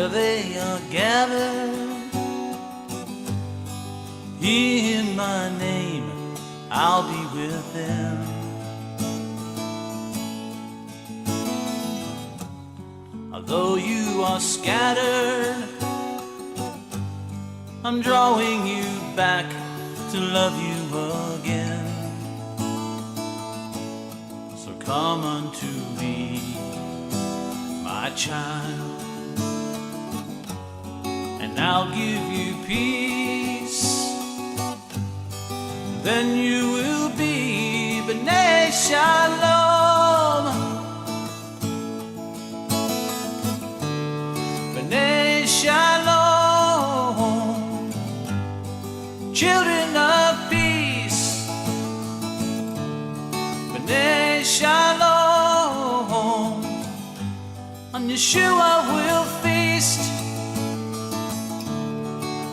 where they are gathered in my name, I'll be with them. Although you are scattered, I'm drawing you back to love you again. So come unto me, my child, and I'll give you peace. Then you will be B'nai Shalom, B'nai Shalom, children of peace, B'nai Shalom. On Yeshua we'll feast,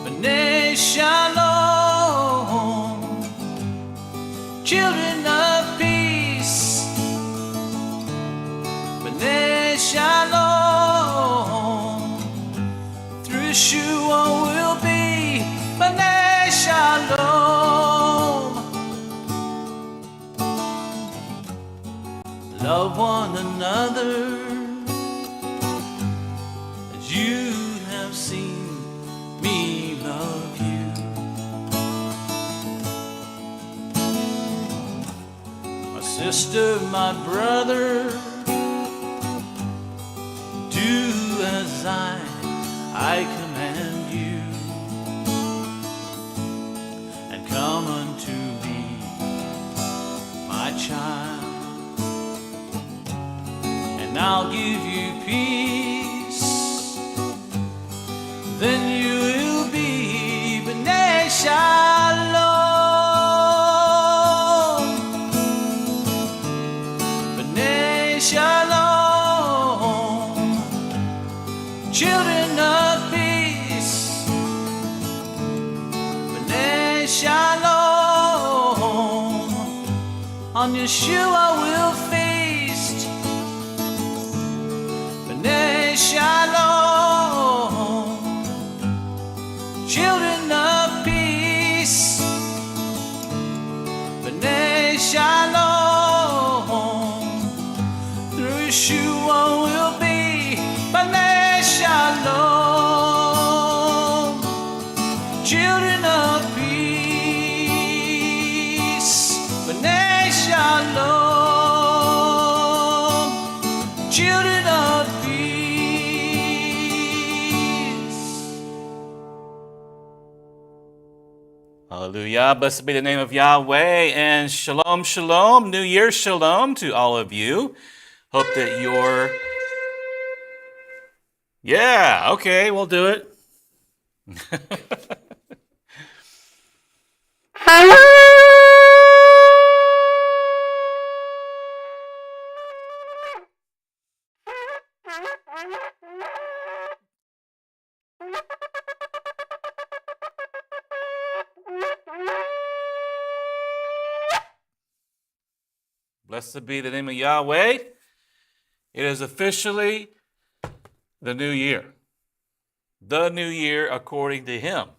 B'nai Shalom, children of peace, B'nai Shalom. Through Yeshua we'll be B'nai Shalom. Love one another as you have seen me love you. My sister, my brother, do as I command you, and come unto me, my child, and I'll give you peace. Then you will be B'nai Shalom, B'nai Shalom, children of peace, B'nai Shalom. On Yeshua we'll feast, B'nai Shalom, children of peace, B'nai Shalom. Through Yeshua we'll be B'nai Shalom, children of peace, B'nai Shalom, children of peace. Hallelujah. Blessed be the name of Yahweh, and shalom, shalom, New Year shalom to all of you. Hope that you're... Yeah, okay, we'll do it. Blessed be the name of Yahweh. It is officially the new year. The new year according to him.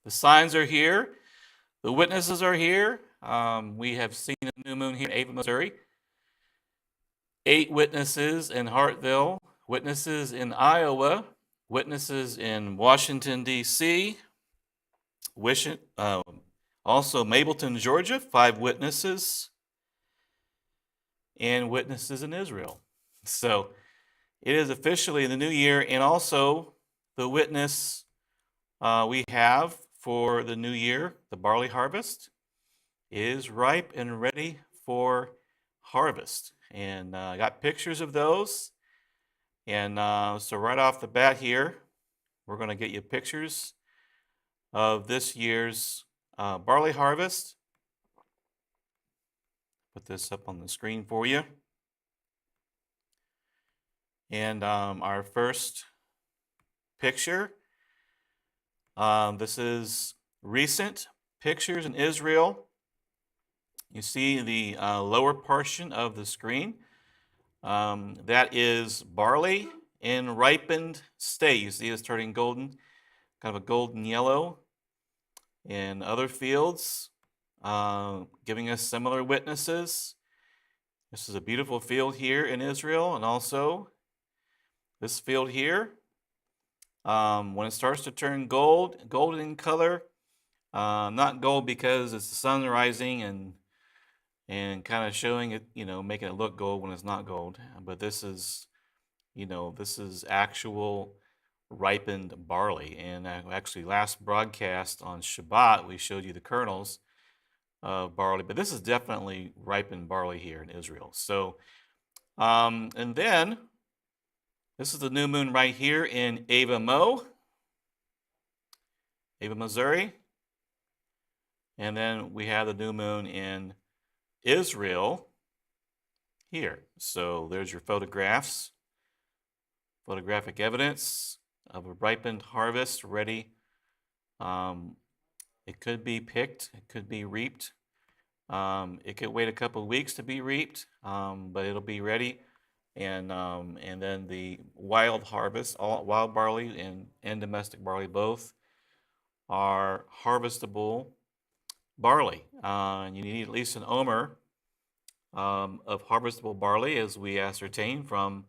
The signs are here. The witnesses are here. We have seen a new moon here in Ava, Missouri. 8 witnesses in Hartville. Witnesses in Iowa. Witnesses in Washington, D.C. Also Mableton, Georgia. 5 witnesses. And witnesses in Israel. So it is officially the new year, and also the witness we have for the new year, the barley harvest, is ripe and ready for harvest. And I got pictures of those. And so right off the bat here, we're going to get you pictures of this year's barley harvest. Put this up on the screen for you. And our first picture, this is recent pictures in Israel. You see the lower portion of the screen. That is barley in ripened state. You see it's turning golden, kind of a golden yellow. In other fields, giving us similar witnesses. This is a beautiful field here in Israel, and also this field here. When it starts to turn golden in color, not gold because it's the sun rising and kind of showing it, making it look gold when it's not gold. But this is, this is actual ripened barley. And actually, last broadcast on Shabbat, we showed you the kernels of barley, but this is definitely ripened barley here in Israel. So, and then this is the new moon right here in Ava, Missouri. And then we have the new moon in Israel here. So there's your photographs, photographic evidence of a ripened harvest ready. It could be picked, it could be reaped. It could wait a couple of weeks to be reaped, but it'll be ready. And then the wild harvest, wild barley and domestic barley both are harvestable barley. And you need at least an omer of harvestable barley, as we ascertain from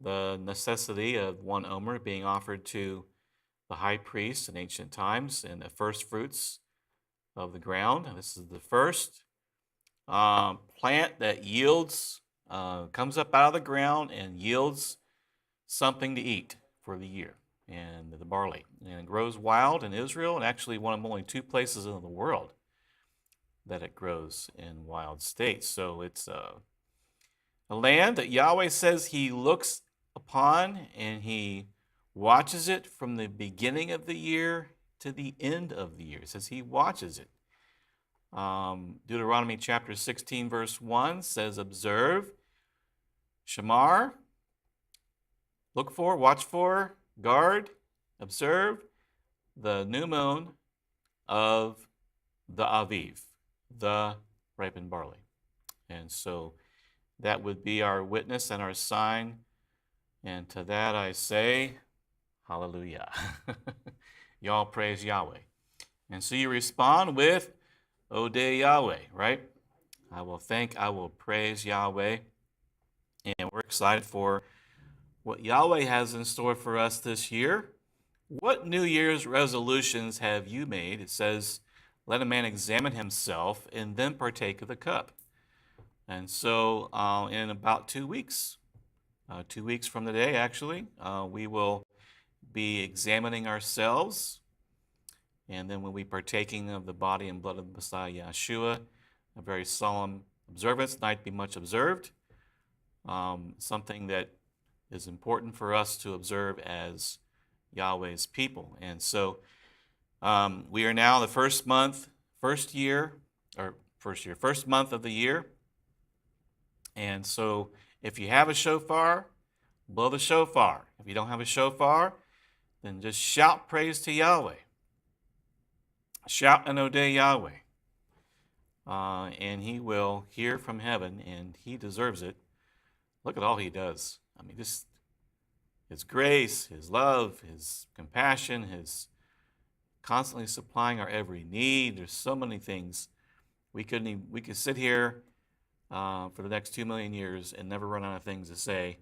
the necessity of 1 omer being offered to the high priest in ancient times and the first fruits of the ground. And this is the first plant that yields, comes up out of the ground and yields something to eat for the year, and the barley. And it grows wild in Israel, and actually one of only 2 places in the world that it grows in wild states. So it's a land that Yahweh says he looks upon and he watches it from the beginning of the year to the end of the year. It says he watches it. Deuteronomy chapter 16 verse 1 says, observe, shamar, look for, watch for, guard, observe the new moon of the Aviv, the ripened barley. And so that would be our witness and our sign. And to that I say, hallelujah. Y'all praise Yahweh. And so you respond with, Odeh Yahweh, right? I will praise Yahweh. And we're excited for what Yahweh has in store for us this year. What New Year's resolutions have you made? It says, let a man examine himself and then partake of the cup. And so in about 2 weeks, 2 weeks from today, actually, we will be examining ourselves. And then we'll be partaking of the body and blood of the Messiah, Yeshua, a very solemn observance, night be much observed, something that is important for us to observe as Yahweh's people. And so we are now the first month of the year. And so if you have a shofar, blow the shofar. If you don't have a shofar, then just shout praise to Yahweh. Shout an Odeh Yahweh. And he will hear from heaven, and he deserves it. Look at all he does. I mean, just his grace, his love, his compassion, his constantly supplying our every need. There's so many things. We could sit here for the next 2 million years and never run out of things to say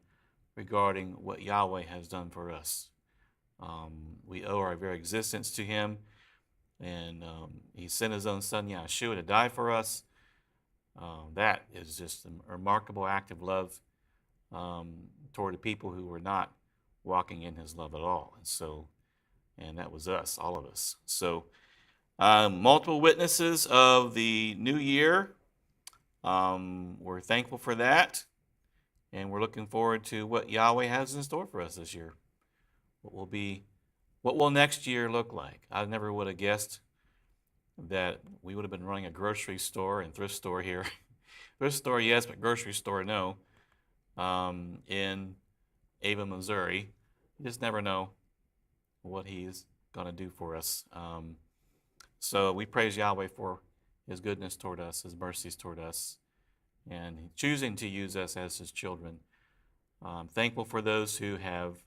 regarding what Yahweh has done for us. We owe our very existence to him, and he sent his own son Yeshua to die for us. That is just a remarkable act of love toward the people who were not walking in his love at all. And that was us, all of us. So multiple witnesses of the new year. We're thankful for that, and we're looking forward to what Yahweh has in store for us this year. What will next year look like? I never would have guessed that we would have been running a grocery store and thrift store here. Thrift store, yes, but grocery store, no. In Ava, Missouri. You just never know what he's going to do for us. So we praise Yahweh for his goodness toward us, his mercies toward us, and choosing to use us as his children I'm thankful for those who have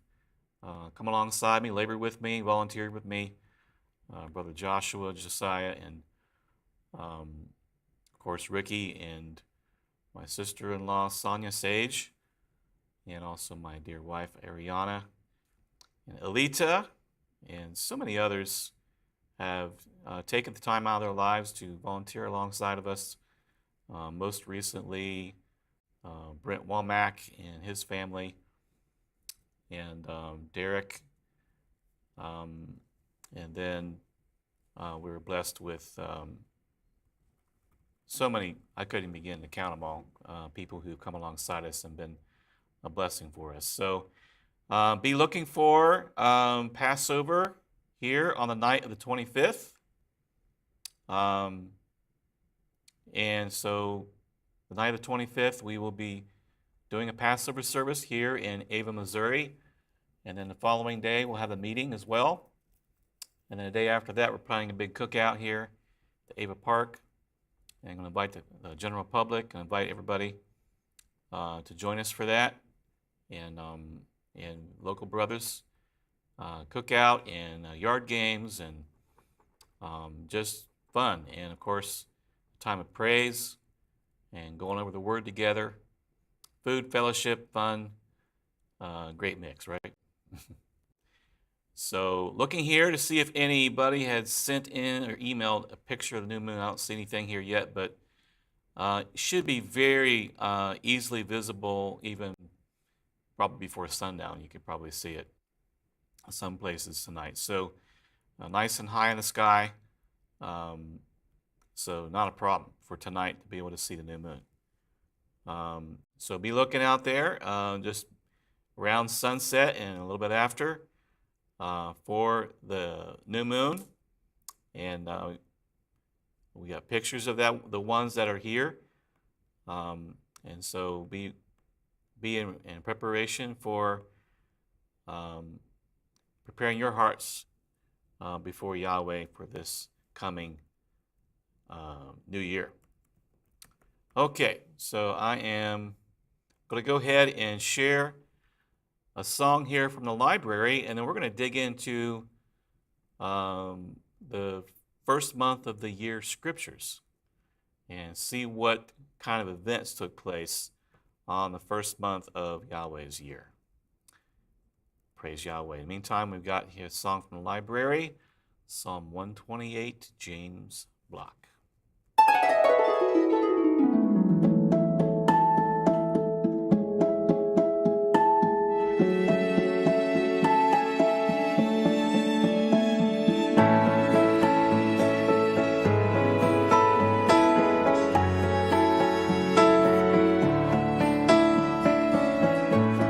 come alongside me, labored with me, volunteered with me, Brother Joshua, Josiah, and of course Ricky, and my sister-in-law Sonia Sage, and also my dear wife Ariana, and Elita, and so many others have taken the time out of their lives to volunteer alongside of us. Most recently, Brent Womack and his family, and Derek, and then we were blessed with so many, I couldn't even begin to count them all, people who've come alongside us and been a blessing for us. So be looking for Passover here on the night of the 25th. And so the night of the 25th, we will be doing a Passover service here in Ava, Missouri. And then the following day, we'll have a meeting as well. And then the day after that, we're planning a big cookout here at Ava Park. And I'm going to invite the general public and invite everybody to join us for that. And local brothers, cookout and yard games and just fun. And of course, time of praise and going over the word together. Food, fellowship, fun, great mix, right? So looking here to see if anybody had sent in or emailed a picture of the new moon. I don't see anything here yet, but it should be very easily visible, even probably before sundown. You could probably see it some places tonight. So nice and high in the sky. So not a problem for tonight to be able to see the new moon. So be looking out there just around sunset and a little bit after for the new moon. And we got pictures of that, the ones that are here. And so be in preparation for preparing your hearts before Yahweh for this coming new year. Okay, so I am going to go ahead and share a song here from the library, and then we're going to dig into the first month of the year scriptures and see what kind of events took place on the first month of Yahweh's year. Praise Yahweh. In the meantime, we've got here a song from the library, Psalm 128, James Block.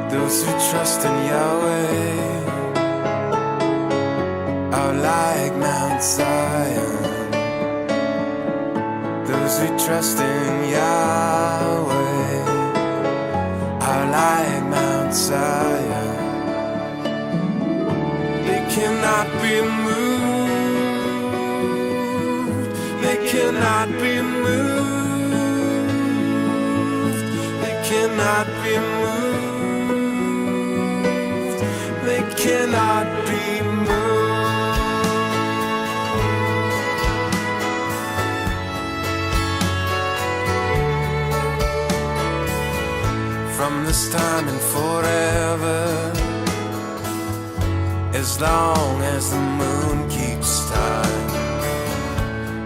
Those who trust in Yahweh are like Mount Zion. Those who trust in Yahweh are like Mount Zion. They cannot be moved. They cannot be moved. They cannot be moved. They cannot be moved. From this time and forever, as long as the moon keeps time,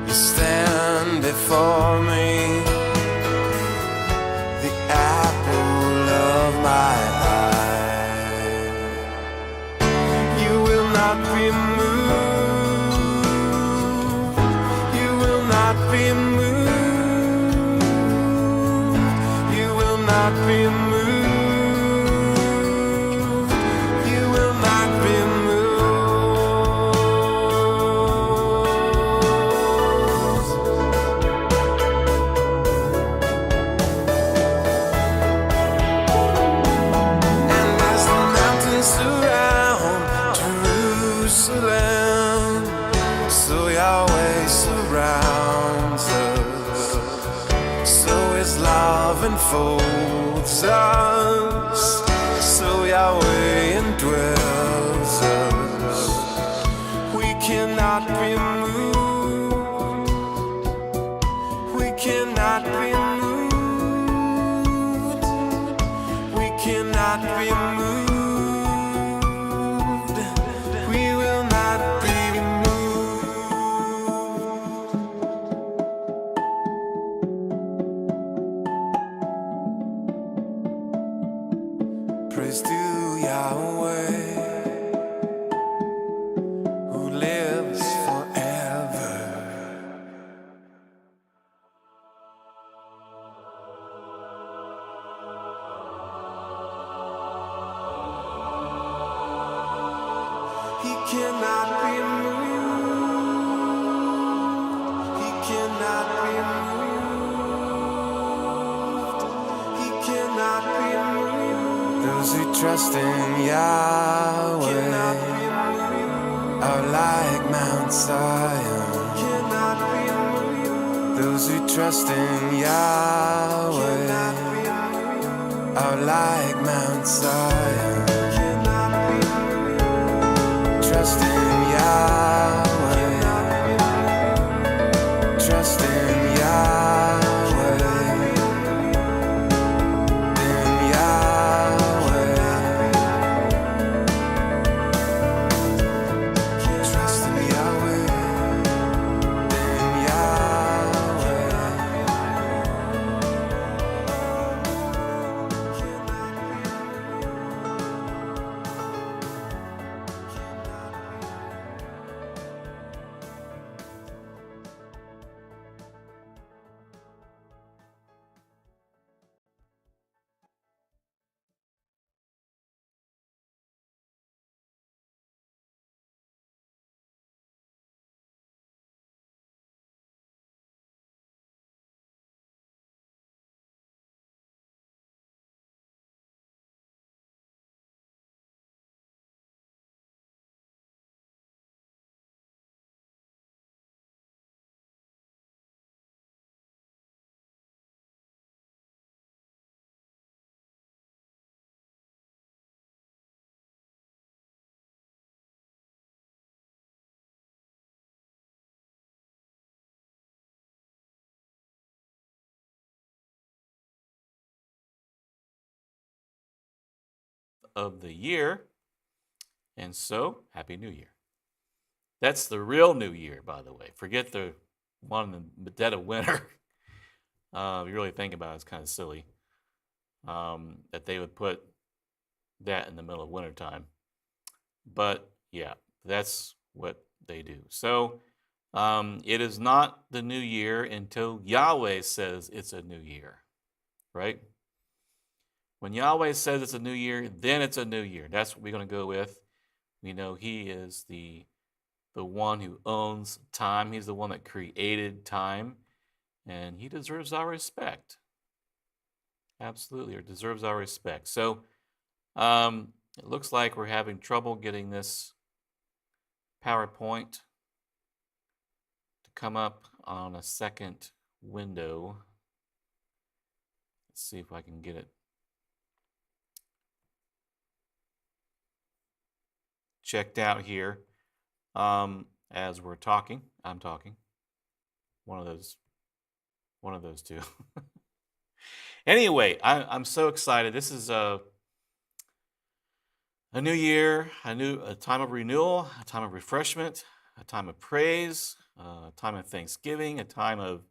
you stand before me, the apple of my eye. Not be moved. You will not be moved. You will not be moved. You will not be And as the mountains surround Jerusalem, so Yahweh surrounds us, so His love enfolds us, Yahweh indwells us. We cannot be moved. We cannot be moved. We cannot be moved. We will not be moved. Praise to Yahweh, who lives forever. He cannot be moved. He cannot be moved. He cannot be moved. Those who trust in Yahweh are like Mount Zion. Those who trust in Yahweh are like Mount Zion. Trust in Yahweh. Trust in Yahweh. In Yahweh. Trust in Yahweh. In Yahweh. Of the year. And so, Happy New Year. That's the real New Year, by the way. Forget the one in the dead of winter. If you really think about it, it's kind of silly that they would put that in the middle of wintertime. But yeah, that's what they do. So it is not the new year until Yahweh says it's a new year, right? When Yahweh says it's a new year, then it's a new year. That's what we're going to go with. We know He is the one who owns time. He's the one that created time, and He deserves our respect. Absolutely, or deserves our respect. So it looks like we're having trouble getting this PowerPoint to come up on a second window. Let's see if I can get it checked out here as we're talking. I'm talking. One of those two. Anyway, I'm so excited. This is a new year, a time of renewal, a time of refreshment, a time of praise, a time of thanksgiving, a time of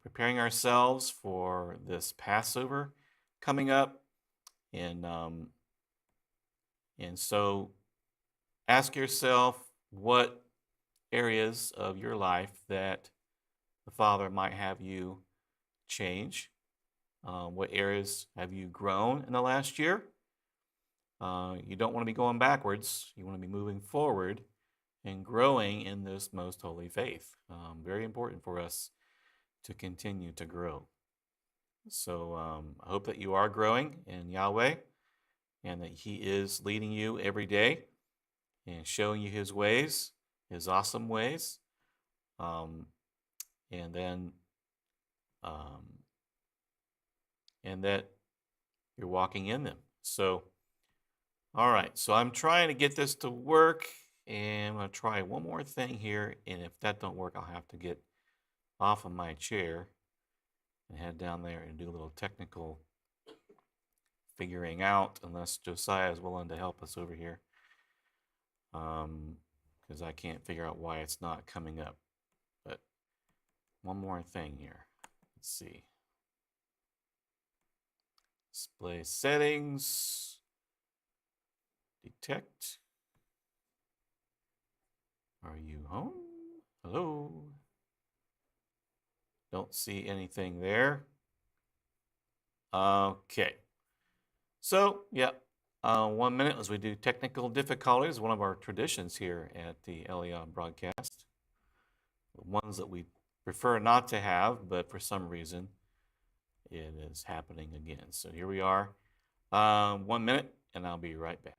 preparing ourselves for this Passover coming up, and so ask yourself what areas of your life that the Father might have you change. What areas have you grown in the last year? You don't want to be going backwards. You want to be moving forward and growing in this most holy faith. Very important for us to continue to grow. So I hope that you are growing in Yahweh and that He is leading you every day and showing you His ways, His awesome ways. And that you're walking in them. So All right, so I'm trying to get this to work, and I'm going to try one more thing here, and if that don't work, I'll have to get off of my chair and head down there and do a little technical figuring out, unless Josiah is willing to help us over here, because I can't figure out why it's not coming up. But one more thing here. Let's see. Display settings. Detect. Are you home? Hello? Don't see anything there. Okay. So, yeah, 1 minute as we do technical difficulties, one of our traditions here at the EliYah broadcast. The ones that we prefer not to have, but for some reason it is happening again. So here we are, 1 minute, and I'll be right back.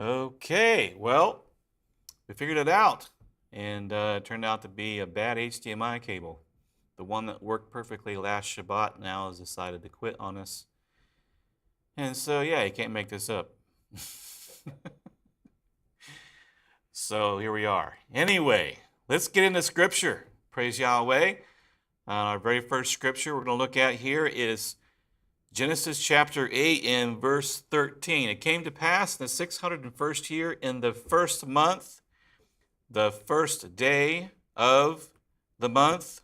Okay, well, we figured it out, and it turned out to be a bad HDMI cable. The one that worked perfectly last Shabbat now has decided to quit on us. And so, yeah, you can't make this up. So here we are. Anyway, let's get into scripture. Praise Yahweh. Our very first scripture we're going to look at here is Genesis chapter 8 and verse 13. It came to pass in the 601st year, in the first month, the first day of the month.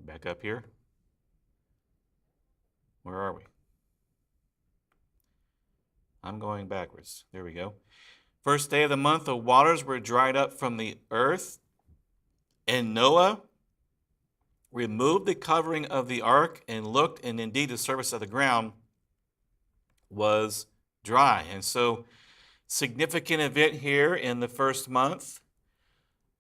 Back up here. Where are we? I'm going backwards. There we go. First day of the month, the waters were dried up from the earth, and Noah removed the covering of the ark and looked, and indeed the surface of the ground was dry. And so, significant event here in the first month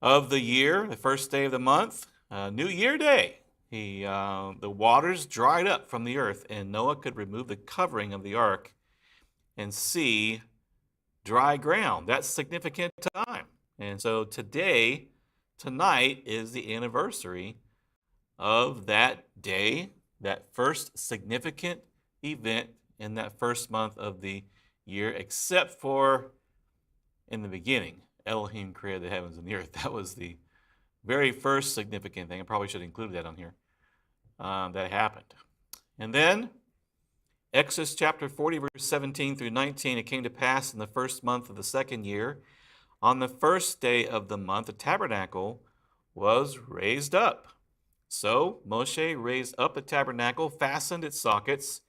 of the year, the first day of the month, New Year Day. The waters dried up from the earth, and Noah could remove the covering of the ark and see dry ground. That's significant time. And so tonight is the anniversary of that day, that first significant event in that first month of the year, except for in the beginning, Elohim created the heavens and the earth. That was the very first significant thing. I probably should have included that on here. That happened. And then Exodus chapter 40, verse 17 through 19, it came to pass in the first month of the second year, on the first day of the month, the tabernacle was raised up. So Moshe raised up the tabernacle, fastened its sockets,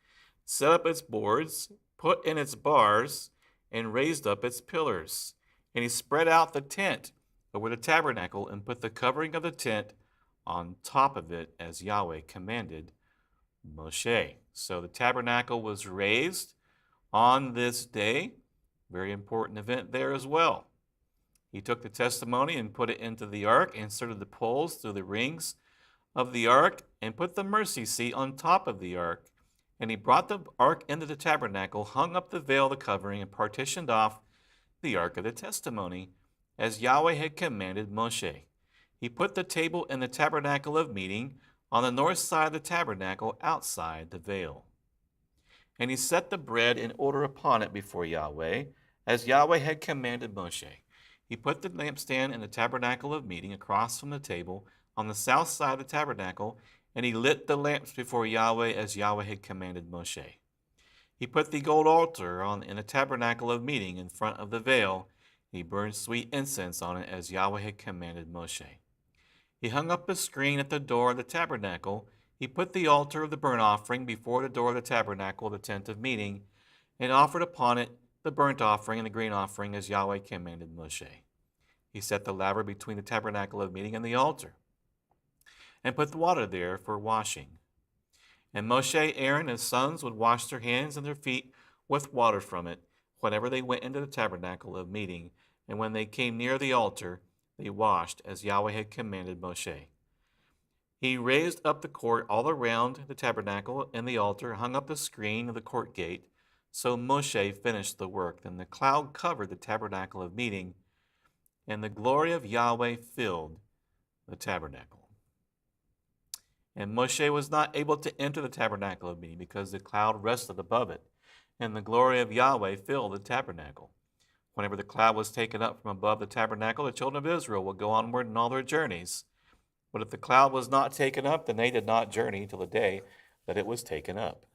set up its boards, put in its bars, and raised up its pillars. And he spread out the tent over the tabernacle and put the covering of the tent on top of it as Yahweh commanded Moshe. So the tabernacle was raised on this day. Very important event there as well. He took the testimony and put it into the ark, inserted the poles through the rings of the ark, and put the mercy seat on top of the ark. And he brought the ark into the tabernacle, hung up the veil, the covering, and partitioned off the ark of the testimony, as Yahweh had commanded Moshe. He put the table in the tabernacle of meeting on the north side of the tabernacle outside the veil. And he set the bread in order upon it before Yahweh, as Yahweh had commanded Moshe. He put the lampstand in the tabernacle of meeting across from the table on the south side of the tabernacle, and he lit the lamps before Yahweh as Yahweh had commanded Moshe. He put the gold altar in the tabernacle of meeting in front of the veil. He burned sweet incense on it as Yahweh had commanded Moshe. He hung up a screen at the door of the tabernacle. He put the altar of the burnt offering before the door of the tabernacle of the tent of meeting, and offered upon it the burnt offering and the grain offering as Yahweh commanded Moshe. He set the laver between the tabernacle of meeting and the altar, and put the water there for washing. And Moshe, Aaron, and his sons would wash their hands and their feet with water from it whenever they went into the tabernacle of meeting, and when they came near the altar, they washed as Yahweh had commanded Moshe. He raised up the court all around the tabernacle and the altar, hung up the screen of the court gate. So Moshe finished the work. Then the cloud covered the tabernacle of meeting, and the glory of Yahweh filled the tabernacle. And Moshe was not able to enter the tabernacle of meeting because the cloud rested above it, and the glory of Yahweh filled the tabernacle. Whenever the cloud was taken up from above the tabernacle, the children of Israel would go onward in all their journeys. But if the cloud was not taken up, then they did not journey till the day that it was taken up.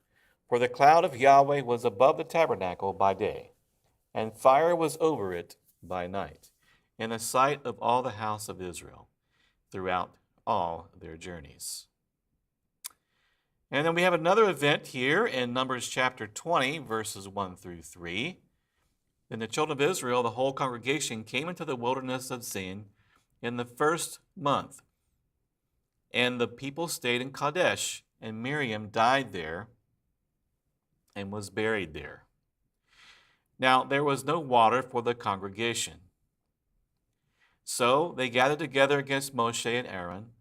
For the cloud of Yahweh was above the tabernacle by day, and fire was over it by night, in the sight of all the house of Israel, throughout all their journeys. And then we have another event here in Numbers chapter 20, verses 1 through 3. Then the children of Israel, the whole congregation, came into the wilderness of Zin in the first month. And the people stayed in Kadesh, and Miriam died there and was buried there. Now there was no water for the congregation. So they gathered together against Moshe and Aaron,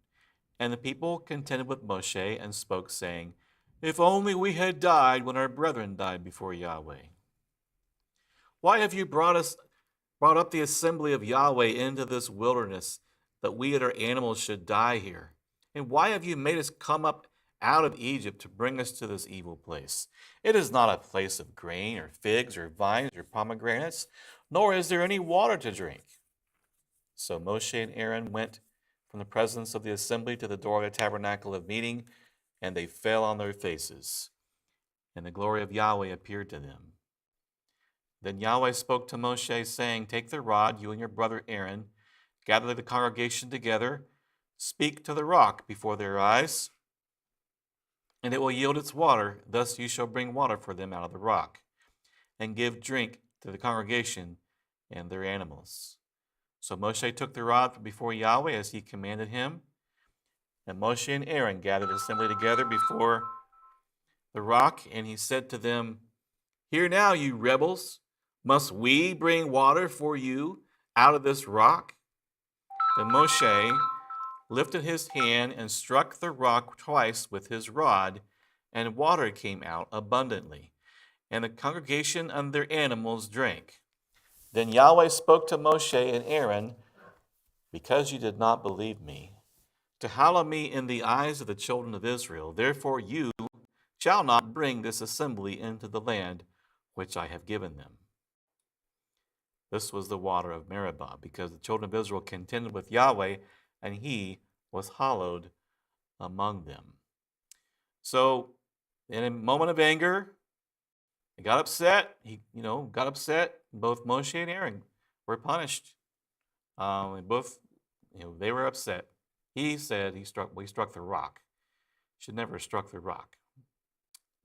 and the people contended with Moshe and spoke, saying, "If only we had died when our brethren died before Yahweh. Why have you brought up the assembly of Yahweh into this wilderness, that we and our animals should die here? And why have you made us come up out of Egypt to bring us to this evil place? It is not a place of grain or figs or vines or pomegranates, nor is there any water to drink." So Moshe and Aaron went from the presence of the assembly to the door of the tabernacle of meeting, and they fell on their faces. And the glory of Yahweh appeared to them. Then Yahweh spoke to Moshe, saying, "Take the rod, you and your brother Aaron, gather the congregation together, speak to the rock before their eyes, and it will yield its water. Thus you shall bring water for them out of the rock, and give drink to the congregation and their animals." So Moshe took the rod from before Yahweh as he commanded him, and Moshe and Aaron gathered the assembly together before the rock, and he said to them, "Hear now, you rebels, must we bring water for you out of this rock?" Then Moshe lifted his hand and struck the rock twice with his rod, and water came out abundantly, and the congregation and their animals drank. Then Yahweh spoke to Moshe and Aaron, "Because you did not believe me, to hallow me in the eyes of the children of Israel, therefore you shall not bring this assembly into the land which I have given them." This was the water of Meribah, because the children of Israel contended with Yahweh and he was hallowed among them. So, in a moment of anger, he got upset. Got upset. Both Moshe and Aaron were punished. And both, they were upset. He said we struck the rock. Should never have struck the rock.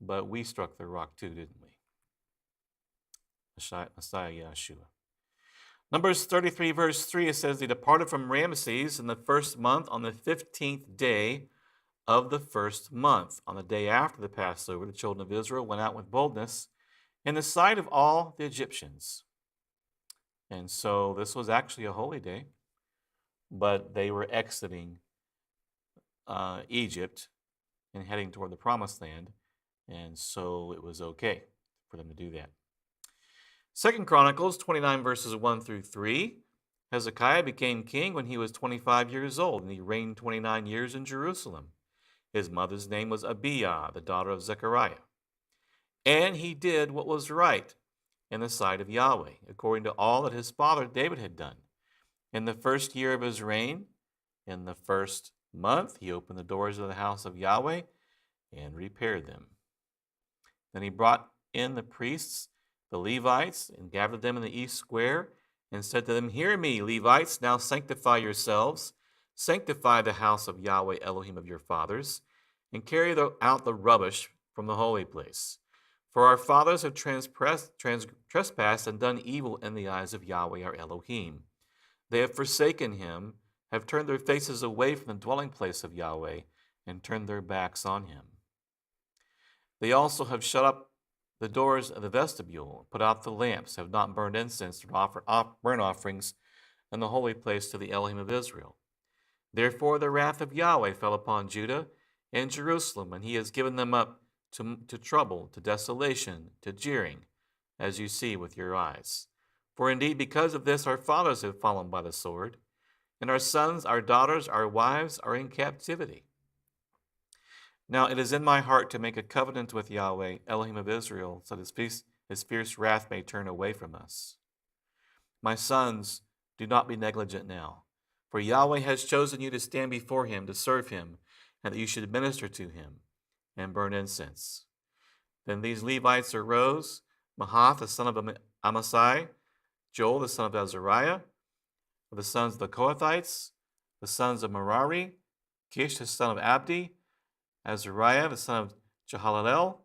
But we struck the rock too, didn't we? Messiah Yeshua. Numbers 33, verse 3, it says, they departed from Ramesses in the first month on the 15th day of the first month. On the day after the Passover, the children of Israel went out with boldness in the sight of all the Egyptians. And so this was actually a holy day, but they were exiting Egypt and heading toward the promised land. And so it was okay for them to do that. 2 Chronicles 29 verses 1 through 3. Hezekiah became king when he was 25 years old, and he reigned 29 years in Jerusalem. His mother's name was EliYah, the daughter of Zechariah. And he did what was right in the sight of Yahweh, according to all that his father David had done. In the first year of his reign, in the first month, he opened the doors of the house of Yahweh and repaired them. Then he brought in the priests, the Levites, and gathered them in the east square, and said to them, hear me, Levites, now sanctify yourselves, sanctify the house of Yahweh Elohim of your fathers, and carry out the rubbish from the holy place. For our fathers have trespassed and done evil in the eyes of Yahweh our Elohim. They have forsaken him, have turned their faces away from the dwelling place of Yahweh, and turned their backs on him. They also have shut up the doors of the vestibule, put out the lamps, have not burned incense or offered burnt offerings in the holy place to the Elohim of Israel. Therefore the wrath of Yahweh fell upon Judah and Jerusalem, and he has given them up to trouble, to desolation, to jeering, as you see with your eyes. For indeed, because of this, our fathers have fallen by the sword, and our sons, our daughters, our wives are in captivity. Now it is in my heart to make a covenant with Yahweh, Elohim of Israel, so that his fierce wrath may turn away from us. My sons, do not be negligent now, for Yahweh has chosen you to stand before him, to serve him, and that you should minister to him and burn incense. Then these Levites arose, Mahath, the son of Amasai, Joel, the son of Azariah, of the sons of the Kohathites, the sons of Merari, Kish, the son of Abdi, Azariah, the son of Jehalalel,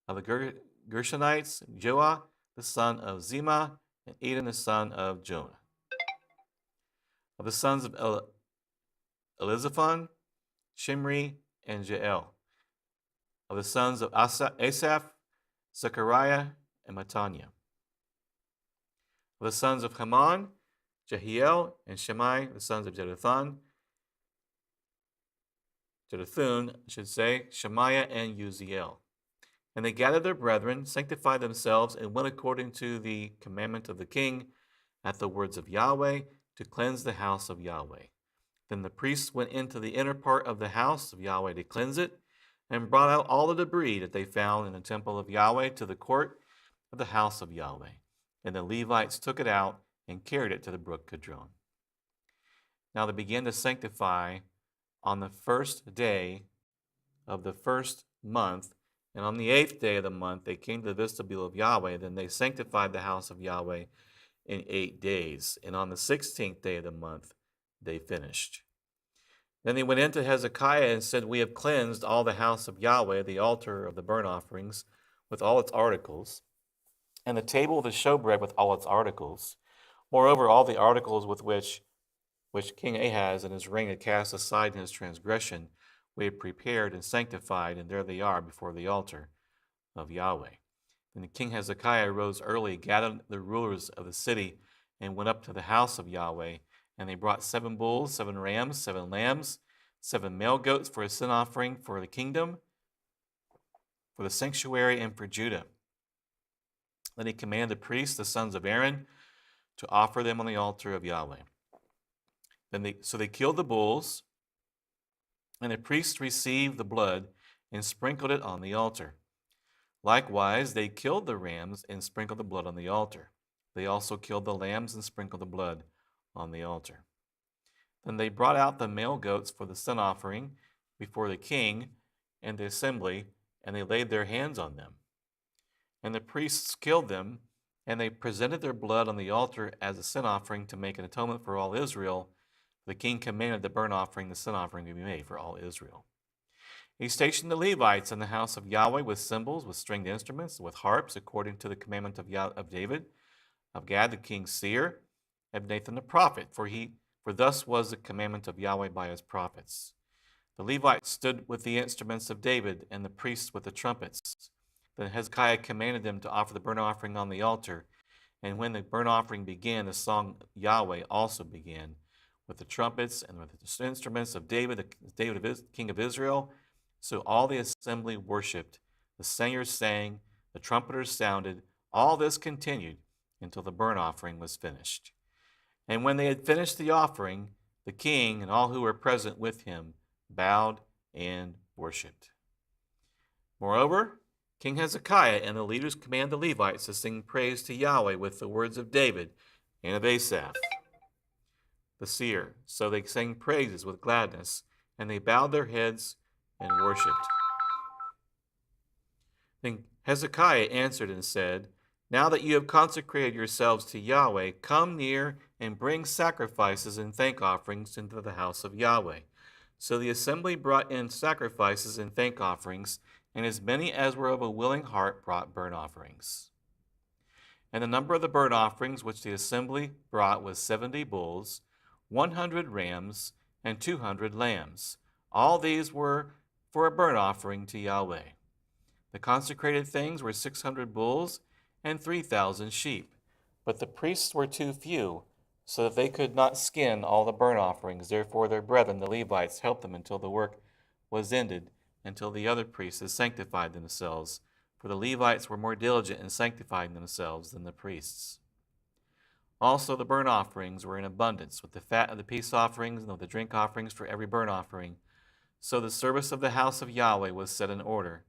of the Gershonites, Joah, the son of Zima, and Eden, the son of Jonah. Of the sons of Elizaphan, Shimri, and Jael. Of the sons of Asaph, Zechariah, and Mattaniah. Of the sons of Haman, Jehiel, and Shemai, the sons of Jeduthun, Shemaiah and Uziel. And they gathered their brethren, sanctified themselves, and went according to the commandment of the king at the words of Yahweh to cleanse the house of Yahweh. Then the priests went into the inner part of the house of Yahweh to cleanse it, and brought out all the debris that they found in the temple of Yahweh to the court of the house of Yahweh. And the Levites took it out and carried it to the brook Kidron. Now they began to sanctify on the first day of the first month, and on the 8th day of the month they came to the vestibule of Yahweh. Then they sanctified the house of Yahweh in 8 days, and on the 16th day of the month they finished. Then they went into Hezekiah and said, we have cleansed all the house of Yahweh, the altar of the burnt offerings, with all its articles, and the table of the showbread with all its articles. Moreover, all the articles with which King Ahaz in his reign had cast aside in his transgression, we have prepared and sanctified, and there they are before the altar of Yahweh. Then the king Hezekiah rose early, gathered the rulers of the city, and went up to the house of Yahweh. And they brought 7 bulls, 7 rams, 7 lambs, 7 male goats for a sin offering for the kingdom, for the sanctuary, and for Judah. Then he commanded the priests, the sons of Aaron, to offer them on the altar of Yahweh. So they killed the bulls, and the priests received the blood and sprinkled it on the altar. Likewise, they killed the rams and sprinkled the blood on the altar. They also killed the lambs and sprinkled the blood on the altar. Then they brought out the male goats for the sin offering before the king and the assembly, and they laid their hands on them. And the priests killed them, and they presented their blood on the altar as a sin offering to make an atonement for all Israel. The king commanded the burnt offering, the sin offering, to be made for all Israel. He stationed the Levites in the house of Yahweh with cymbals, with stringed instruments, with harps, according to the commandment of David, of Gad the king's seer, of Nathan the prophet, for thus was the commandment of Yahweh by his prophets. The Levites stood with the instruments of David, and the priests with the trumpets. Then Hezekiah commanded them to offer the burnt offering on the altar, and when the burnt offering began, the song Yahweh also began, with the trumpets and with the instruments of David, king of Israel. So all the assembly worshipped. The singers sang, the trumpeters sounded. All this continued until the burnt offering was finished. And when they had finished the offering, the king and all who were present with him bowed and worshipped. Moreover, King Hezekiah and the leaders commanded the Levites to sing praise to Yahweh with the words of David and of Asaph, the seer. So they sang praises with gladness, and they bowed their heads and worshipped. Then Hezekiah answered and said, Now that you have consecrated yourselves to Yahweh, come near and bring sacrifices and thank offerings into the house of Yahweh. So the assembly brought in sacrifices and thank offerings, and as many as were of a willing heart brought burnt offerings. And the number of the burnt offerings which the assembly brought was 70 bulls, 100 rams, and 200 lambs. All these were for a burnt offering to Yahweh. The consecrated things were 600 bulls and 3,000 sheep. But the priests were too few, so that they could not skin all the burnt offerings. Therefore their brethren, the Levites, helped them until the work was ended, until the other priests had sanctified themselves. For the Levites were more diligent in sanctifying themselves than the priests. Also the burnt offerings were in abundance, with the fat of the peace offerings and of the drink offerings for every burnt offering. So the service of the house of Yahweh was set in order.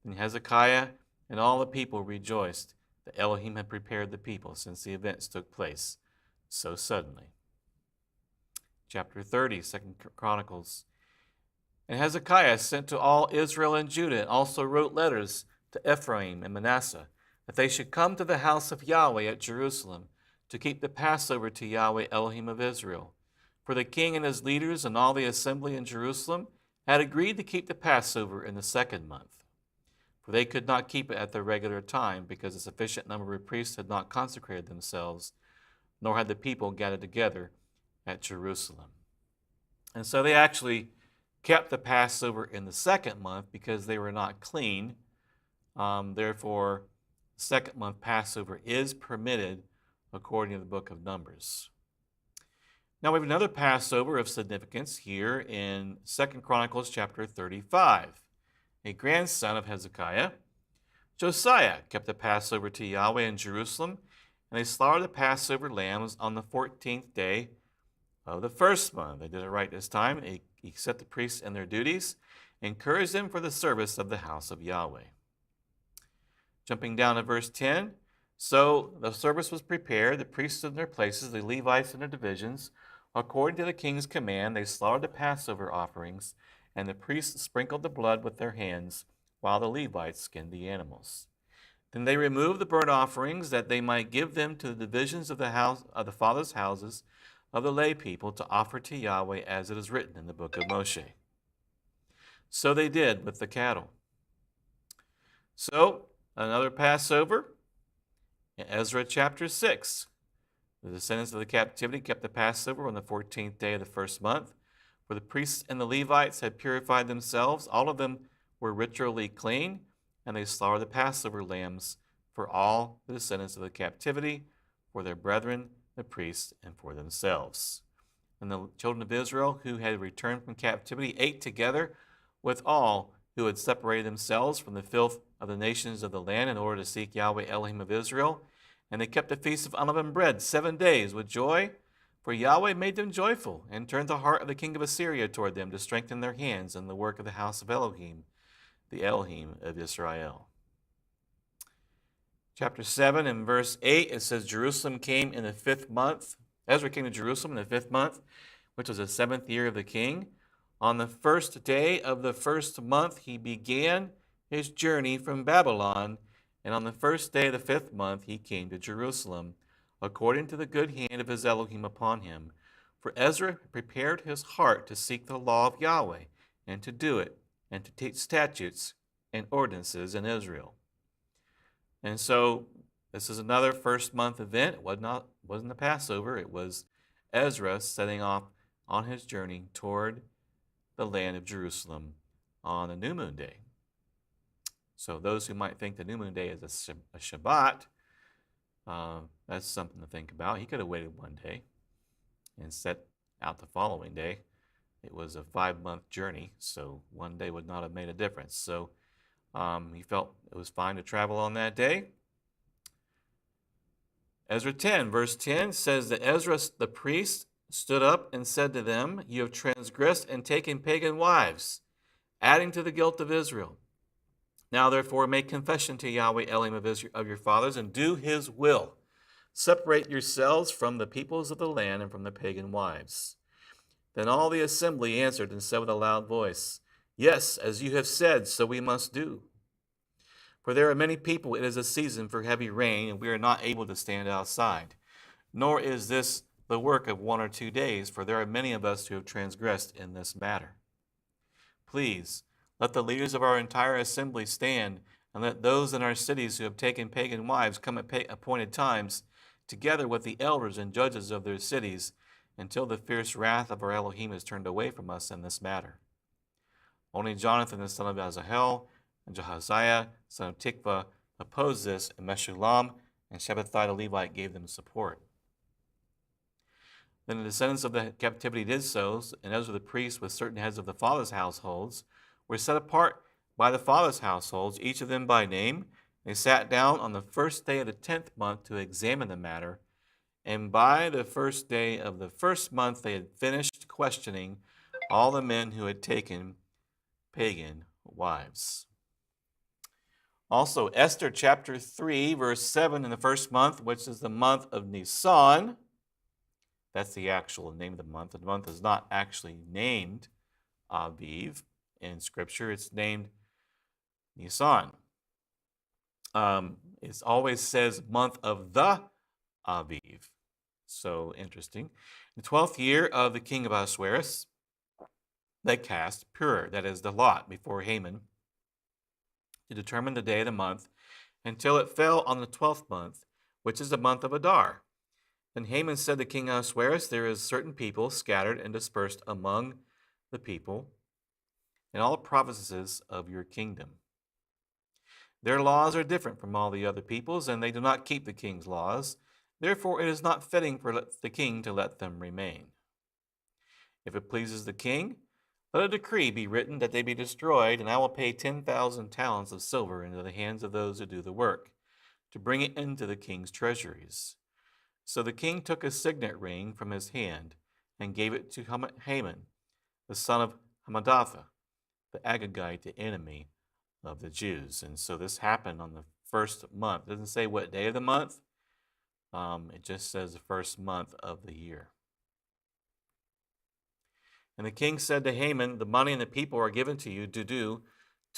Then Hezekiah and all the people rejoiced that Elohim had prepared the people, since the events took place so suddenly. Chapter 30, 2 Chronicles. And Hezekiah sent to all Israel and Judah, and also wrote letters to Ephraim and Manasseh, that they should come to the house of Yahweh at Jerusalem, to keep the Passover to Yahweh Elohim of Israel. For the king and his leaders and all the assembly in Jerusalem had agreed to keep the Passover in the 2nd month. For they could not keep it at the regular time, because a sufficient number of priests had not consecrated themselves, nor had the people gathered together at Jerusalem. And so they actually kept the Passover in the 2nd month because they were not clean. Therefore, 2nd month Passover is permitted according to the book of Numbers. Now we have another Passover of significance here in 2 Chronicles chapter 35. A grandson of Hezekiah, Josiah, kept the Passover to Yahweh in Jerusalem, and they slaughtered the Passover lambs on the 14th day of the 1st month. They did it right this time. He set the priests in their duties, encouraged them for the service of the house of Yahweh. Jumping down to verse 10, so the service was prepared, the priests in their places, the Levites in their divisions. According to the king's command, they slaughtered the Passover offerings, and the priests sprinkled the blood with their hands, while the Levites skinned the animals. Then they removed the burnt offerings, that they might give them to the divisions of the house of the fathers' houses of the lay people, to offer to Yahweh, as it is written in the book of Moshe. So they did with the cattle. So another Passover in Ezra chapter 6. The descendants of the captivity kept the Passover on the 14th day of the 1st month. For the priests and the Levites had purified themselves, all of them were ritually clean, and they slaughtered the Passover lambs for all the descendants of the captivity, for their brethren, the priests, and for themselves. And the children of Israel who had returned from captivity ate together with all who had separated themselves from the filth of the nations of the land in order to seek Yahweh Elohim of Israel. And they kept a feast of unleavened bread 7 days with joy, for Yahweh made them joyful, and turned the heart of the king of Assyria toward them, to strengthen their hands in the work of the house of Elohim, the Elohim of Israel. Chapter 7 and verse 8, it says, Jerusalem came in the 5th month. Ezra came to Jerusalem in the 5th month, which was the 7th year of the king. On the 1st day of the 1st month, he began his journey from Babylon. And on the 1st day of the 5th month, he came to Jerusalem, according to the good hand of his Elohim upon him. For Ezra prepared his heart to seek the law of Yahweh, and to do it, and to teach statutes and ordinances in Israel. And so this is another first month event. It wasn't the Passover. It was Ezra setting off on his journey toward the land of Jerusalem on the new moon day. So those who might think the new moon day is a Shabbat, that's something to think about. He could have waited one day and set out the following day. It was a 5-month journey, so one day would not have made a difference. So he felt it was fine to travel on that day. Ezra 10, verse 10 says that Ezra the priest stood up and said to them, "You have transgressed and taken pagan wives, adding to the guilt of Israel. Now therefore make confession to Yahweh Elohim of your fathers, and do his will. Separate yourselves from the peoples of the land and from the pagan wives." Then all the assembly answered and said with a loud voice, "Yes, as you have said, so we must do. For there are many people, it is a season for heavy rain, and we are not able to stand outside. Nor is this the work of 1 or 2 days, for there are many of us who have transgressed in this matter. Please, let the leaders of our entire assembly stand, and let those in our cities who have taken pagan wives come at appointed times, together with the elders and judges of their cities, until the fierce wrath of our Elohim is turned away from us in this matter." Only Jonathan the son of Azahel and Jahaziah son of Tikva opposed this, and Meshullam and Shabbathai the Levite gave them support. Then the descendants of the captivity did so, and Ezra the priest with certain heads of the fathers' households were set apart by the fathers' households, each of them by name. They sat down on the first day of the 10th month to examine the matter, and by the first day of the first month they had finished questioning all the men who had taken pagan wives. Also, Esther chapter 3, verse 7, in the first month, which is the month of Nisan. That's the actual name of the month. The month is not actually named Aviv in Scripture. It's named Nisan. It always says month of the Aviv. So interesting. The 12th year of the king of Ahasuerus, they cast Pur, that is the lot, before Haman, to determine the day of the month, until it fell on the 12th month, which is the month of Adar. Then Haman said to King Ahasuerus, "There is certain people scattered and dispersed among the people in all the provinces of your kingdom. Their laws are different from all the other peoples, and they do not keep the king's laws. Therefore it is not fitting for the king to let them remain. If it pleases the king, let a decree be written that they be destroyed, and I will pay 10,000 talents of silver into the hands of those who do the work, to bring it into the king's treasuries." So the king took a signet ring from his hand and gave it to Haman, the son of Hammedatha, the Agagite, the enemy of the Jews. And so this happened on the first month. It doesn't say what day of the month. It just says the first month of the year. And the king said to Haman, "The money and the people are given to you to do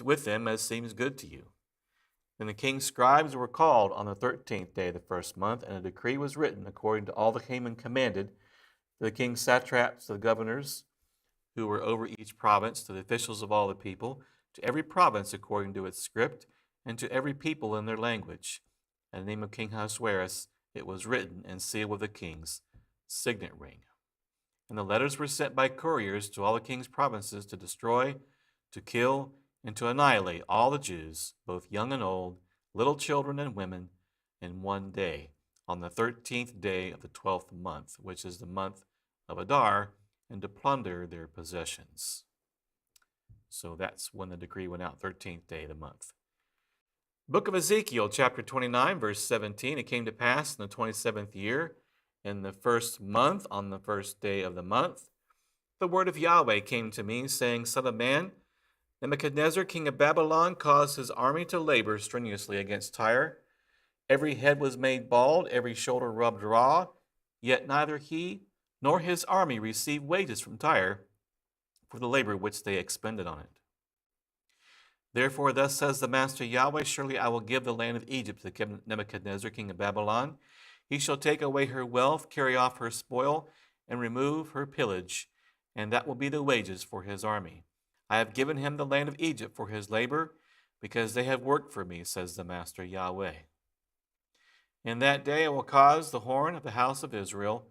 with them as seems good to you." Then the king's scribes were called on the 13th day of the first month, and a decree was written according to all that Haman commanded, to the king's satraps, to the governors who were over each province, to the officials of all the people, to every province according to its script, and to every people in their language. In the name of King Ahasuerus it was written and sealed with the king's signet ring. And the letters were sent by couriers to all the king's provinces to destroy, to kill, and to annihilate all the Jews, both young and old, little children and women, in one day, on the 13th day of the 12th month, which is the month of Adar, and to plunder their possessions. So that's when the decree went out, 13th day of the month. Book of Ezekiel, chapter 29, verse 17. It came to pass in the 27th year, in the first month, on the first day of the month, the word of Yahweh came to me, saying, "Son of man, Nebuchadnezzar, king of Babylon, caused his army to labor strenuously against Tyre. Every head was made bald, every shoulder rubbed raw, yet neither he nor his army receive wages from Tyre for the labor which they expended on it. Therefore, thus says the Master Yahweh, surely I will give the land of Egypt to Nebuchadnezzar, king of Babylon. He shall take away her wealth, carry off her spoil, and remove her pillage, and that will be the wages for his army. I have given him the land of Egypt for his labor, because they have worked for me, says the Master Yahweh. In that day I will cause the horn of the house of Israel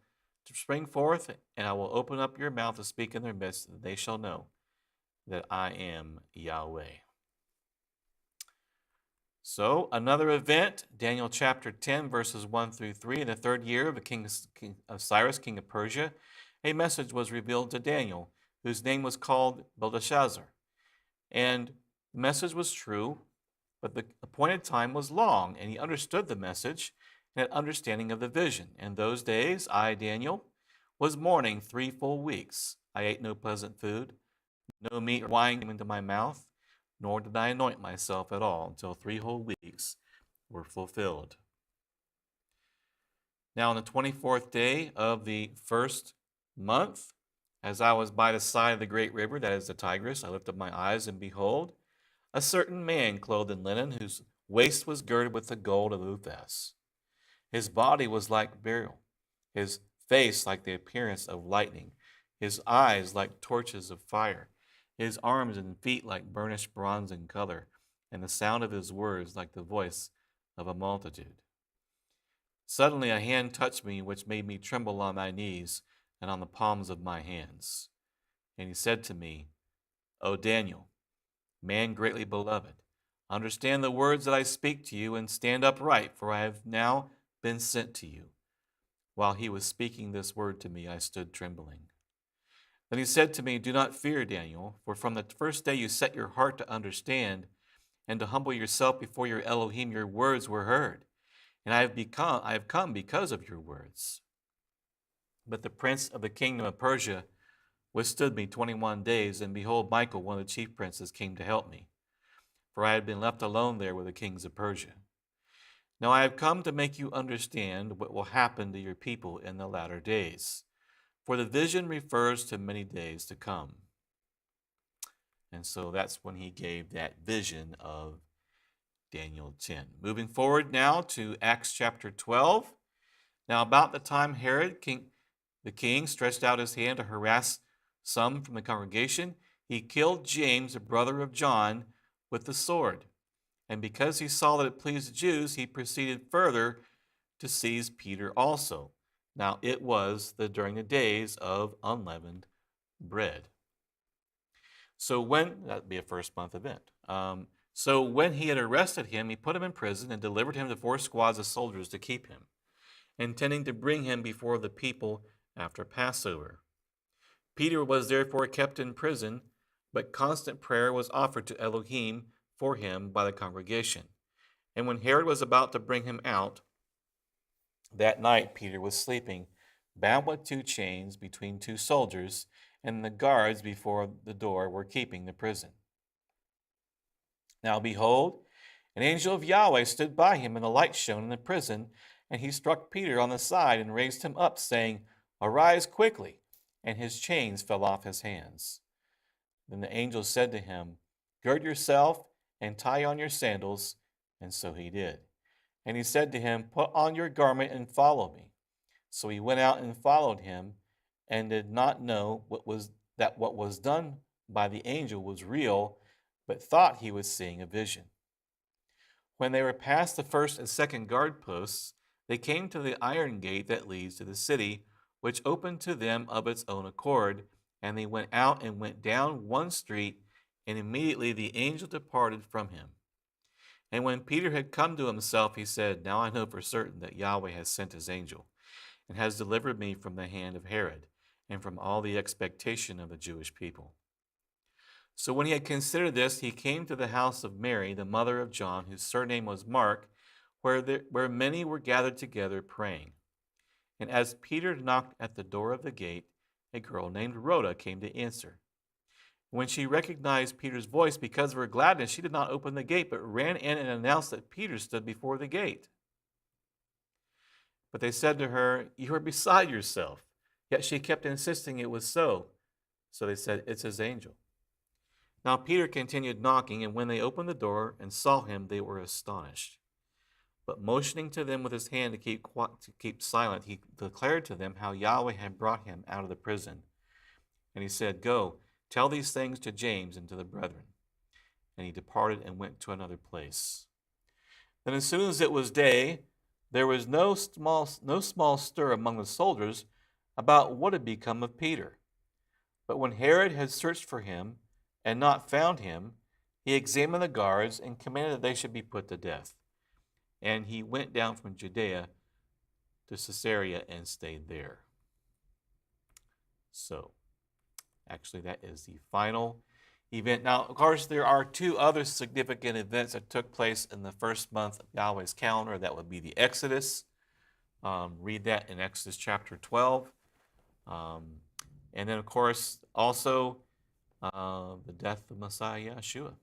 to spring forth, and I will open up your mouth to speak in their midst, and they shall know that I am Yahweh. So, another event, Daniel chapter 10, verses 1 through 3. In the third year of the king of Cyrus, king of Persia, a message was revealed to Daniel, whose name was called Belteshazzar. And the message was true, but the appointed time was long, and he understood the message and had understanding of the vision. In those days, I, Daniel, was mourning 3 full weeks. I ate no pleasant food, no meat or wine came into my mouth, nor did I anoint myself at all until 3 whole weeks were fulfilled. Now, on the 24th day of the first month, as I was by the side of the great river, that is the Tigris, I lifted my eyes, and behold, a certain man clothed in linen, whose waist was girded with the gold of Uthas. His body was like beryl, his face like the appearance of lightning, his eyes like torches of fire, his arms and feet like burnished bronze in color, and the sound of his words like the voice of a multitude. Suddenly a hand touched me, which made me tremble on my knees and on the palms of my hands. And he said to me, O Daniel, man greatly beloved, understand the words that I speak to you and stand upright, for I have now been sent to you. While he was speaking this word to me, I stood trembling. Then he said to me, Do not fear, Daniel, for from the first day you set your heart to understand and to humble yourself before your Elohim, your words were heard, and I have come because of your words. But the prince of the kingdom of Persia withstood me 21 days, and behold, Michael, one of the chief princes, came to help me, for I had been left alone there with the kings of Persia. Now I have come to make you understand what will happen to your people in the latter days, for the vision refers to many days to come. And so that's when he gave that vision of Daniel 10. Moving forward now to Acts chapter 12. Now about the time Herod, the king, stretched out his hand to harass some from the congregation, he killed James, the brother of John, with the sword. And because he saw that it pleased the Jews, he proceeded further to seize Peter also. Now it was during the days of unleavened bread. So that'd be a first month event. So when he had arrested him, he put him in prison and delivered him to 4 squads of soldiers to keep him, intending to bring him before the people after Passover. Peter was therefore kept in prison, but constant prayer was offered to Elohim for him by the congregation. And when Herod was about to bring him out, that night Peter was sleeping, bound with 2 chains between 2 soldiers, and the guards before the door were keeping the prison. Now behold, an angel of Yahweh stood by him, and a light shone in the prison, and he struck Peter on the side and raised him up, saying, Arise quickly. And his chains fell off his hands. Then the angel said to him, Gird yourself and tie on your sandals. And so he did. And he said to him, Put on your garment and follow me. So he went out and followed him, and did not know what was done by the angel was real, but thought he was seeing a vision. When they were past the first and second guard posts, they came to the iron gate that leads to the city, which opened to them of its own accord, and they went out and went down one street, and immediately the angel departed from him. And when Peter had come to himself, he said, Now I know for certain that Yahweh has sent his angel, and has delivered me from the hand of Herod, and from all the expectation of the Jewish people. So when he had considered this, he came to the house of Mary, the mother of John, whose surname was Mark, where many were gathered together praying. And as Peter knocked at the door of the gate, a girl named Rhoda came to answer. When she recognized Peter's voice, because of her gladness, she did not open the gate, but ran in and announced that Peter stood before the gate. But they said to her, You are beside yourself. Yet she kept insisting it was so. So they said, "It's his angel." Now Peter continued knocking, and when they opened the door and saw him, they were astonished. But motioning to them with his hand to keep silent, he declared to them how Yahweh had brought him out of the prison. And he said, "Go, tell these things to James and to the brethren." And he departed and went to another place. Then as soon as it was day, there was no small stir among the soldiers about what had become of Peter. But when Herod had searched for him and not found him, he examined the guards and commanded that they should be put to death. And he went down from Judea to Caesarea and stayed there. So, actually, that is the final event. Now, of course, there are two other significant events that took place in the first month of Yahweh's calendar. That would be the Exodus. Read that in Exodus chapter 12. And then, of course, also the death of Messiah Yeshua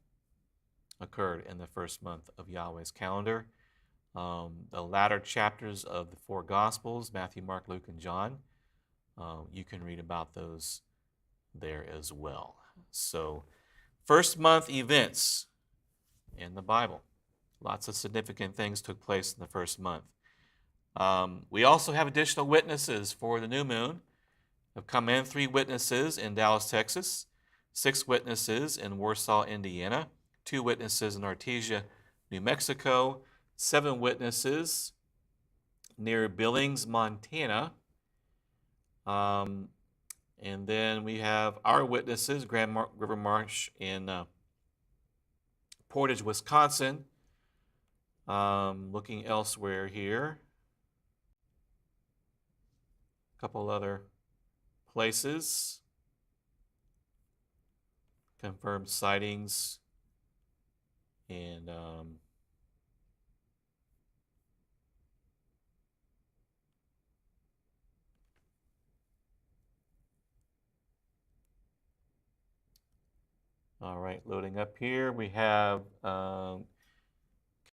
occurred in the first month of Yahweh's calendar. The latter chapters of the four Gospels, Matthew, Mark, Luke, and John, you can read about those there as well. So, first month events in the Bible. Lots of significant things took place in the first month. We also have additional witnesses for the new moon. Have come in 3 witnesses in Dallas, Texas, 6 witnesses in Warsaw, Indiana, 2 witnesses in Artesia, New Mexico, 7 witnesses near Billings, Montana. And then we have our witnesses, Grand River Marsh in Portage, Wisconsin. Looking elsewhere here. A couple other places. Confirmed sightings. And all right, loading up here. We have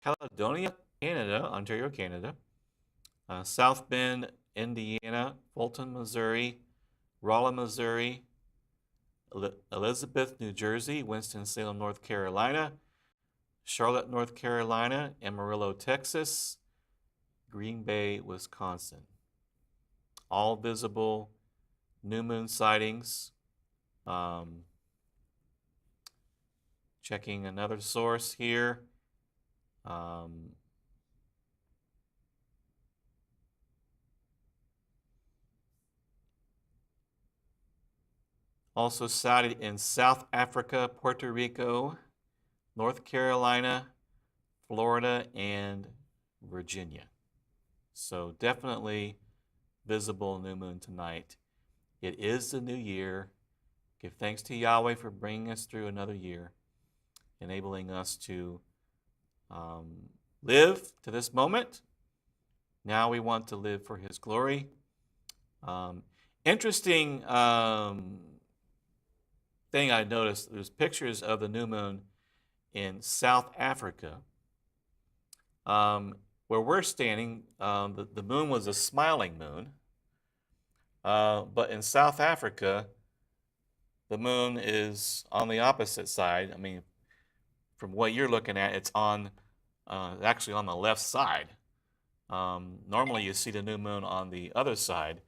Caledonia, Canada, Ontario, Canada. South Bend, Indiana, Fulton, Missouri, Rolla, Missouri, Elizabeth, New Jersey, Winston-Salem, North Carolina, Charlotte, North Carolina, Amarillo, Texas, Green Bay, Wisconsin. All visible new moon sightings. Checking another source here. Also sighted in South Africa, Puerto Rico, North Carolina, Florida, and Virginia. So definitely visible new moon tonight. It is the new year. Give thanks to Yahweh for bringing us through another year, enabling us to live to this moment. Now we want to live for His glory. Interesting thing I noticed, there's pictures of the new moon in South Africa. Where we're standing, the moon was a smiling moon. But in South Africa, the moon is on the opposite side. I mean, from what you're looking at, it's on actually on the left side. Normally you see the new moon on the other side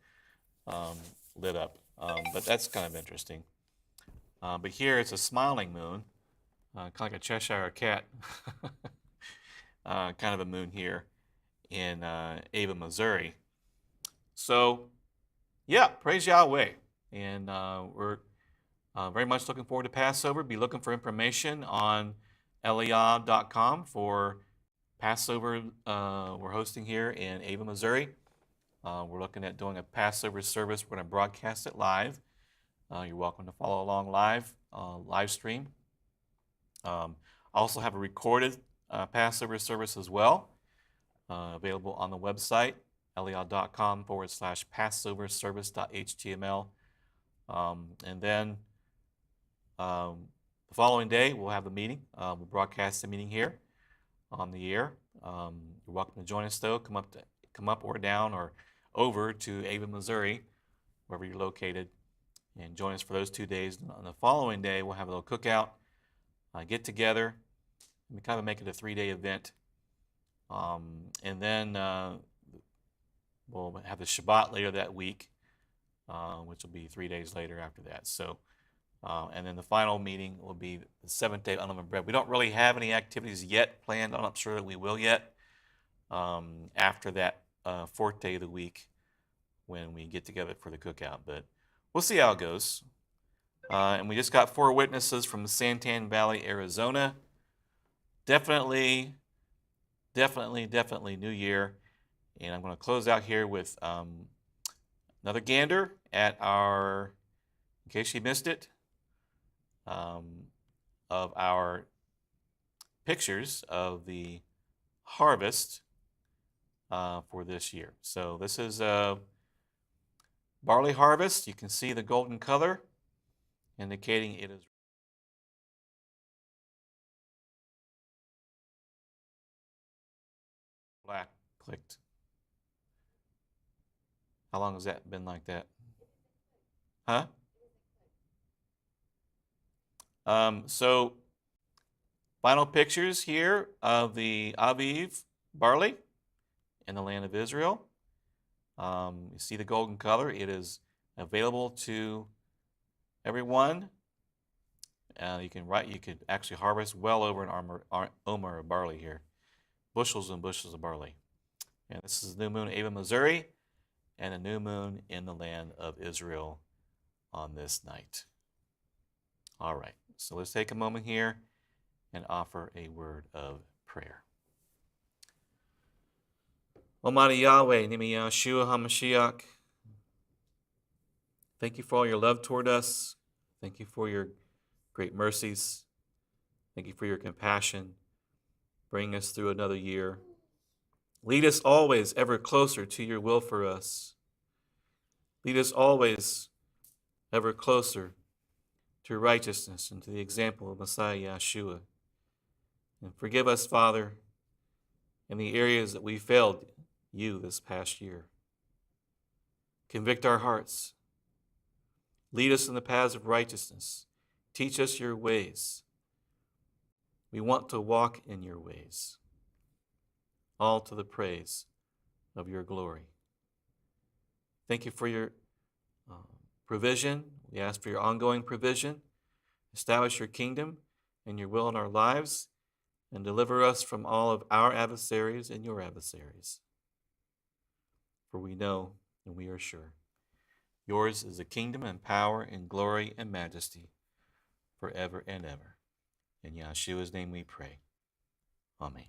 lit up, but that's kind of interesting. But here it's a smiling moon, kind of like a Cheshire cat, kind of a moon here in Ava, Missouri. So, yeah, praise Yahweh. And we're very much looking forward to Passover. Be looking for information on EliYah.com for Passover we're hosting here in Ava, Missouri. We're looking at doing a Passover service. We're going to broadcast it live. You're welcome to follow along live stream. Also have a recorded Passover service as well, available on the website, EliYah.com/passoverservice.html. And then the following day, we'll have a meeting. We'll broadcast the meeting here on the air. You're welcome to join us, though. Come up or down or over to Ava, Missouri wherever you're located, and join us for those 2 days. On the following day, we'll have a little cookout, get together, and we kind of make it a 3-day event. And then we'll have the Shabbat later that week, which will be 3 days later after that. So, and then the final meeting will be the 7th day of unleavened bread. We don't really have any activities yet planned. I'm not sure that we will yet after that 4th day of the week when we get together for the cookout. But we'll see how it goes. And we just got 4 witnesses from Santan Valley, Arizona. Definitely New Year. And I'm going to close out here with another gander at our, in case you missed it, of our pictures of the harvest for this year. So this is a barley harvest. You can see the golden color indicating it is black clicked. How long has that been like that? Huh? So final pictures here of the Aviv barley in the land of Israel. You see the golden color. It is available to everyone. You could actually harvest well over an omer of barley here. Bushels and bushels of barley. And this is the new moon, Ava, Missouri, and a new moon in the land of Israel on this night. All right, so let's take a moment here and offer a word of prayer. Almighty Yahweh, Nimi Yahshua HaMashiach, thank you for all your love toward us. Thank you for your great mercies. Thank you for your compassion. Bring us through another year. Lead us always ever closer to your will for us. Lead us always ever closer to righteousness and to the example of Messiah Yeshua. And forgive us, Father, in the areas that we failed you this past year. Convict our hearts. Lead us in the paths of righteousness. Teach us your ways. We want to walk in your ways, all to the praise of your glory. Thank you for your provision. We ask for your ongoing provision. Establish your kingdom and your will in our lives, and deliver us from all of our adversaries and your adversaries. For we know and we are sure, yours is the kingdom and power and glory and majesty forever and ever. In Yeshua's name we pray. Amen.